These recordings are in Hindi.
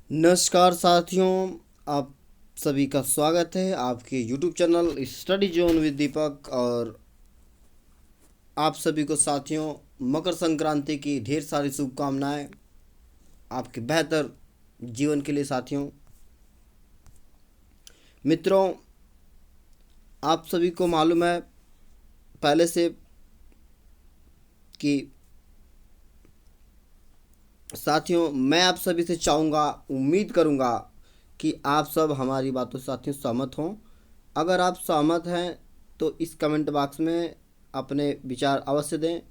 नमस्कार साथियों, आप सभी का स्वागत है आपके YouTube channel study zone with Deepak. और आप सभी को साथियों मकर संक्रांति की ढेर सारी शुभकामनाएं आपके बेहतर जीवन के लिए। साथियों मित्रों, आप सभी को मालूम है पहले से कि साथियों मैं आप सभी से चाहूँगा, उम्मीद करूँगा कि आप सब हमारी बातों से साथियों सहमत हों। अगर आप सहमत हैं तो इस कमेंट बॉक्स में अपने विचार अवश्य दें,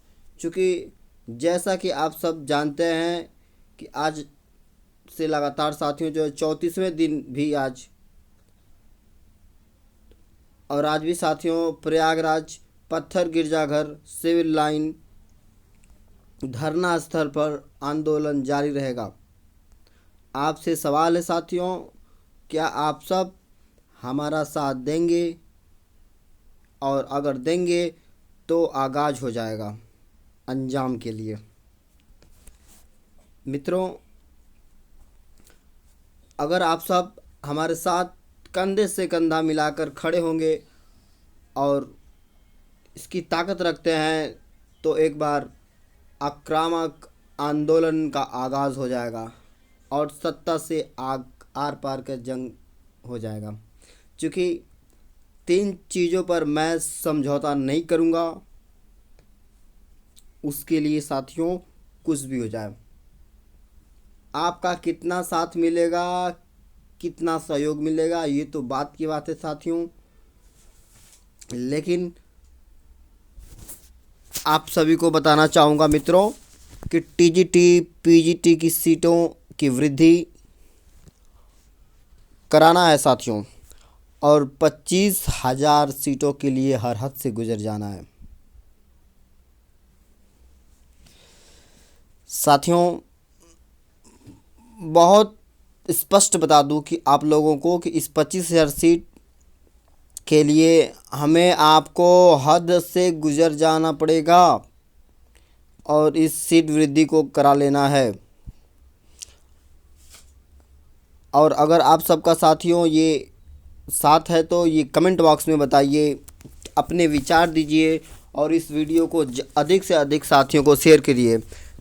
क्योंकि जैसा कि आप सब जानते हैं कि आज से लगातार साथियों जो है 34वें दिन भी आज, और आज भी साथियों प्रयागराज पत्थर गिरजाघर सिविल लाइन धरना स्थल पर आंदोलन जारी रहेगा। आपसे सवाल है साथियों, क्या आप सब हमारा साथ देंगे? और अगर देंगे तो आगाज हो जाएगा अंजाम के लिए। मित्रों, अगर आप सब हमारे साथ कंधे से कंधा मिलाकर खड़े होंगे और इसकी ताकत रखते हैं तो एक बार आक्रामक आंदोलन का आगाज़ हो जाएगा और सत्ता से आर पार का जंग हो जाएगा। क्योंकि तीन चीज़ों पर मैं समझौता नहीं करूँगा, उसके लिए साथियों कुछ भी हो जाए। आपका कितना साथ मिलेगा, कितना सहयोग मिलेगा, ये तो बात की बात है साथियों, लेकिन आप सभी को बताना चाहूँगा मित्रों कि टीजीटी पीजीटी की सीटों की वृद्धि कराना है साथियों, और 25,000 सीटों के लिए हर हद से गुजर जाना है। साथियों बहुत स्पष्ट बता दूं कि आप लोगों को कि इस 25,000 सीट के लिए हमें आपको हद से गुजर जाना पड़ेगा और इस सीट वृद्धि को करा लेना है। और अगर आप सबका साथियों ये साथ है तो ये कमेंट बॉक्स में बताइए, अपने विचार दीजिए और इस वीडियो को अधिक से अधिक साथियों को शेयर करिए,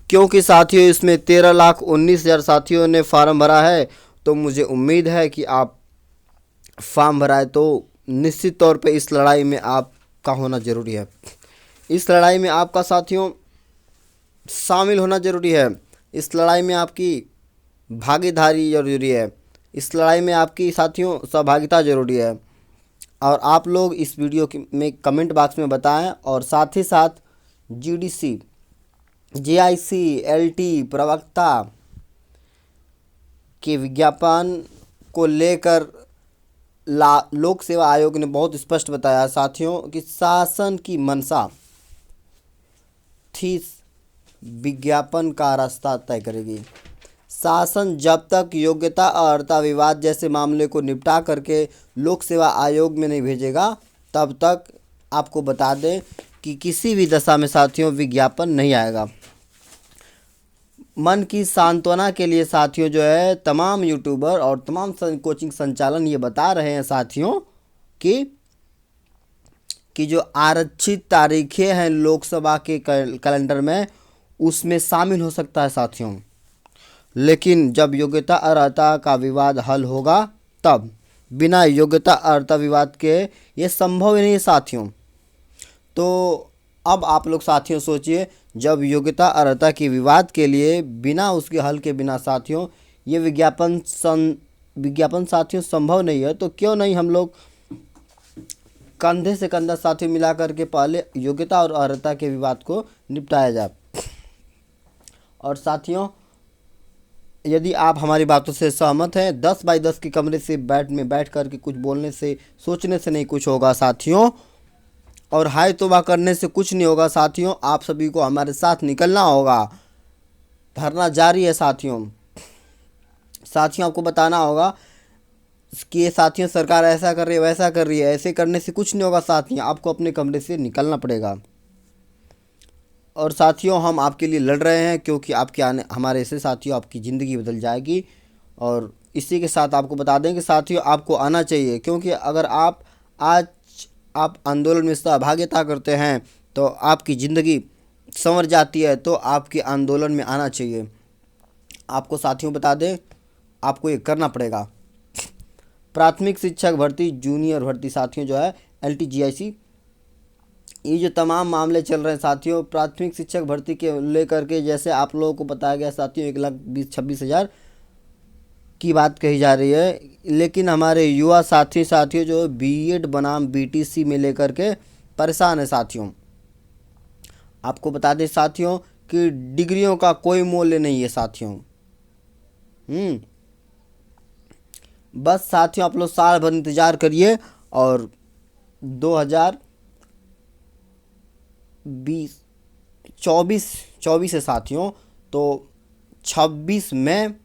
क्योंकि साथियों इसमें 13,19,000 साथियों ने फार्म भरा है। तो मुझे उम्मीद है कि आप फार्म भराए तो निश्चित तौर पे इस लड़ाई में आपका होना ज़रूरी है। इस लड़ाई में आपका साथियों शामिल होना ज़रूरी है। इस लड़ाई में आपकी भागीदारी ज़रूरी है। इस लड़ाई में आपकी साथियों सहभागिता ज़रूरी है। और आप लोग इस वीडियो में कमेंट बॉक्स में बताएं, और साथ ही साथ जीडीसी जेआईसी एलटी प्रवक्ता के विज्ञापन को लेकर लोक सेवा आयोग ने बहुत स्पष्ट बताया साथियों कि शासन की मंशा थी विज्ञापन का रास्ता तय करेगी। शासन जब तक योग्यता और अर्हता विवाद जैसे मामले को निपटा करके लोक सेवा आयोग में नहीं भेजेगा, तब तक आपको बता दें कि किसी भी दशा में साथियों विज्ञापन नहीं आएगा। मन की सांत्वना के लिए साथियों जो है तमाम यूट्यूबर और तमाम कोचिंग संचालन ये बता रहे हैं साथियों कि जो आरक्षित तारीखें हैं लोकसभा के कैलेंडर में, उसमें शामिल हो सकता है साथियों। लेकिन जब योग्यता अर्हता का विवाद हल होगा तब बिना योग्यता अर्हता विवाद के ये संभव ही नहीं है साथियों। तो अब आप लोग साथियों सोचिए, जब योग्यता अर्हता के विवाद के लिए बिना उसके हल के बिना साथियों ये विज्ञापन साथियों संभव नहीं है, तो क्यों नहीं हम लोग कंधे से कंधा साथियों मिला करके पहले योग्यता और अर्हता के विवाद को निपटाया जाए। और साथियों यदि आप हमारी बातों से सहमत हैं, 10 बाई 10 के कमरे से बैठ करके कुछ बोलने से सोचने से नहीं कुछ होगा साथियों, और हाय तौबा करने से कुछ नहीं होगा साथियों। आप सभी को हमारे साथ निकलना होगा। धरना जारी है साथियों। साथियों आपको बताना होगा कि ये साथियों सरकार ऐसा कर रही है, वैसा कर रही है, ऐसे करने से कुछ नहीं होगा साथियों। आपको अपने कमरे से निकलना पड़ेगा। और साथियों हम आपके लिए लड़ रहे हैं, क्योंकि आपके आने हमारे ऐसे साथियों आपकी ज़िंदगी बदल जाएगी। और इसी के साथ आपको बता दें कि साथियों आपको आना चाहिए, क्योंकि अगर आज आप आंदोलन में सहभागिता करते हैं तो आपकी ज़िंदगी संवर जाती है। तो आपके आंदोलन में आना चाहिए। आपको साथियों बता दें, आपको ये करना पड़ेगा। प्राथमिक शिक्षक भर्ती, जूनियर भर्ती साथियों जो है LTGIC, ये जो तमाम मामले चल रहे हैं साथियों, प्राथमिक शिक्षक भर्ती के लेकर के जैसे आप लोगों को बताया गया साथियों 1,26,000 की बात कही जा रही है, लेकिन हमारे युवा साथियों जो BEd बनाम BTC में लेकर के परेशान है साथियों। आपको बता दें साथियों कि डिग्रियों का कोई मूल्य नहीं है साथियों। बस साथियों आप लोग साल भर इंतज़ार करिए और 2024 है साथियों, तो 26 में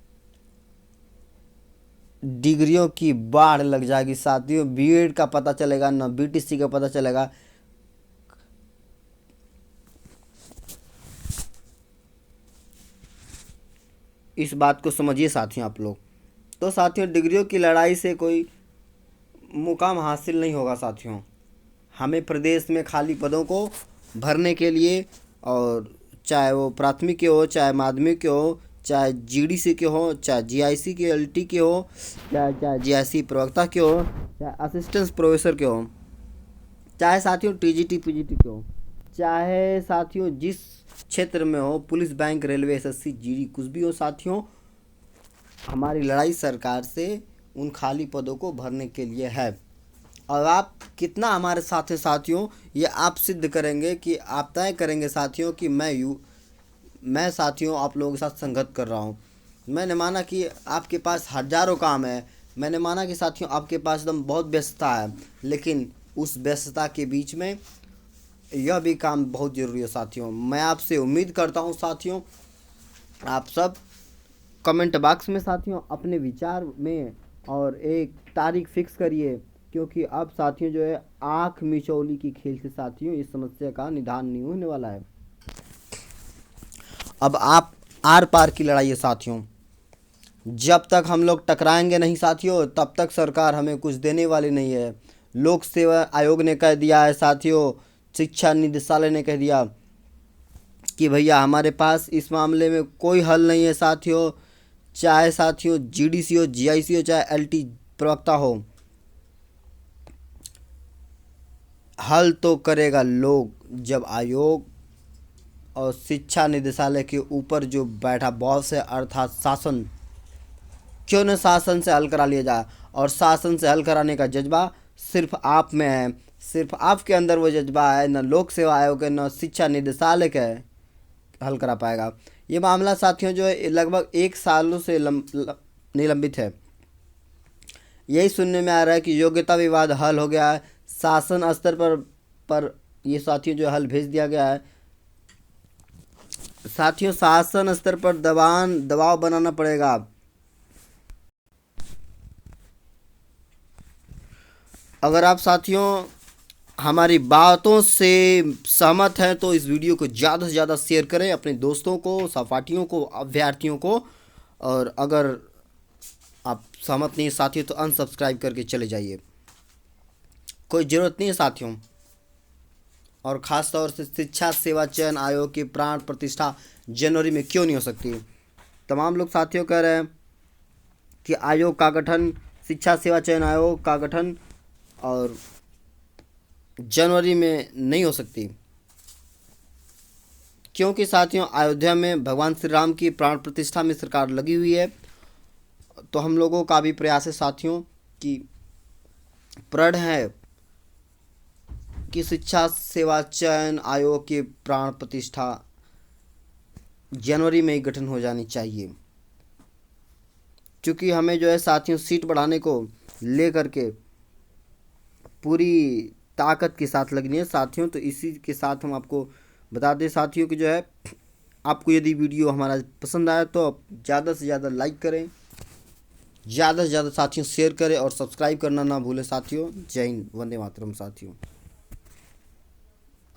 डिग्रियों की बाढ़ लग जाएगी साथियों। BEd का पता चलेगा ना BTC का पता चलेगा। इस बात को समझिए साथियों आप लोग। तो साथियों डिग्रियों की लड़ाई से कोई मुकाम हासिल नहीं होगा साथियों। हमें प्रदेश में खाली पदों को भरने के लिए, और चाहे वो प्राथमिक के हो, चाहे माध्यमिक के हो, चाहे GDC के हो, चाहे GIC के LT के हो, चाहे GIC प्रवक्ता के हो, चाहे असिस्टेंट प्रोफेसर के हो, चाहे साथियों TGT PGT के हो, चाहे साथियों जिस क्षेत्र में हो, police, bank, railway, SSC, GD कुछ भी हो साथियों, हमारी लड़ाई सरकार से उन खाली पदों को भरने के लिए है। और आप कितना हमारे साथ हैं साथियों, ये आप सिद्ध करेंगे कि आप तय करेंगे साथियों कि मैं साथियों आप लोगों के साथ संगत कर रहा हूँ। मैंने माना कि आपके पास हज़ारों काम है, मैंने माना कि साथियों आपके पास एकदम बहुत व्यस्तता है, लेकिन उस व्यस्तता के बीच में यह भी काम बहुत ज़रूरी है साथियों। मैं आपसे उम्मीद करता हूँ साथियों, आप सब कमेंट बॉक्स में साथियों अपने विचार में और एक तारीख फिक्स करिए, क्योंकि अब साथियों जो है आँख मिचौली की खेल से साथियों इस समस्या का निदान नहीं होने वाला है। अब आप आर पार की लड़ाई है साथियों। जब तक हम लोग टकराएंगे नहीं साथियों, तब तक सरकार हमें कुछ देने वाली नहीं है। लोक सेवा आयोग ने कह दिया है साथियों, शिक्षा निदेशालय ने कह दिया कि भैया हमारे पास इस मामले में कोई हल नहीं है साथियों। चाहे साथियों GDC हो, GIC हो, चाहे LT प्रवक्ता हो, हल तो करेगा लोग जब आयोग और शिक्षा निदेशालय के ऊपर जो बैठा बॉस है अर्थात शासन, क्यों न शासन से हल करा लिया जाए। और शासन से हल कराने का जज्बा सिर्फ आप में है, सिर्फ आपके अंदर वो जज्बा है। न लोक सेवा आयोग है, न शिक्षा निदेशालय का हल करा पाएगा। ये मामला साथियों जो है लगभग 1 सालों से निलंबित है। यही सुनने में आ रहा है कि योग्यता विवाद हल हो गया है, शासन स्तर पर ये साथियों जो हल भेज दिया गया है। साथियों शासन स्तर पर दबाव बनाना पड़ेगा। अगर आप साथियों हमारी बातों से सहमत हैं तो इस वीडियो को ज़्यादा से ज़्यादा शेयर करें अपने दोस्तों को, सहपाठियों को, अभ्यर्थियों को। और अगर आप सहमत नहीं साथियों तो अनसब्सक्राइब करके चले जाइए, कोई ज़रूरत नहीं है साथियों। और ख़ास तौर से शिक्षा सेवा चयन आयोग की प्राण प्रतिष्ठा जनवरी में क्यों नहीं हो सकती। तमाम लोग साथियों कह रहे हैं कि आयोग का गठन, शिक्षा सेवा चयन आयोग का गठन और जनवरी में नहीं हो सकती, क्योंकि साथियों अयोध्या में भगवान श्री राम की प्राण प्रतिष्ठा में सरकार लगी हुई है। तो हम लोगों का भी प्रयास है साथियों कि प्रण है कि शिक्षा सेवा चयन आयोग की प्राण प्रतिष्ठा जनवरी में ही गठन हो जानी चाहिए, क्योंकि हमें जो है साथियों सीट बढ़ाने को लेकर के पूरी ताकत के साथ लगनी है साथियों। तो इसी के साथ हम आपको बता दें साथियों कि जो है आपको यदि वीडियो हमारा पसंद आया तो आप ज़्यादा से ज़्यादा लाइक करें, ज़्यादा से ज़्यादा साथियों शेयर करें और सब्सक्राइब करना ना भूलें साथियों। जय हिंद, वंदे मातरम साथियों।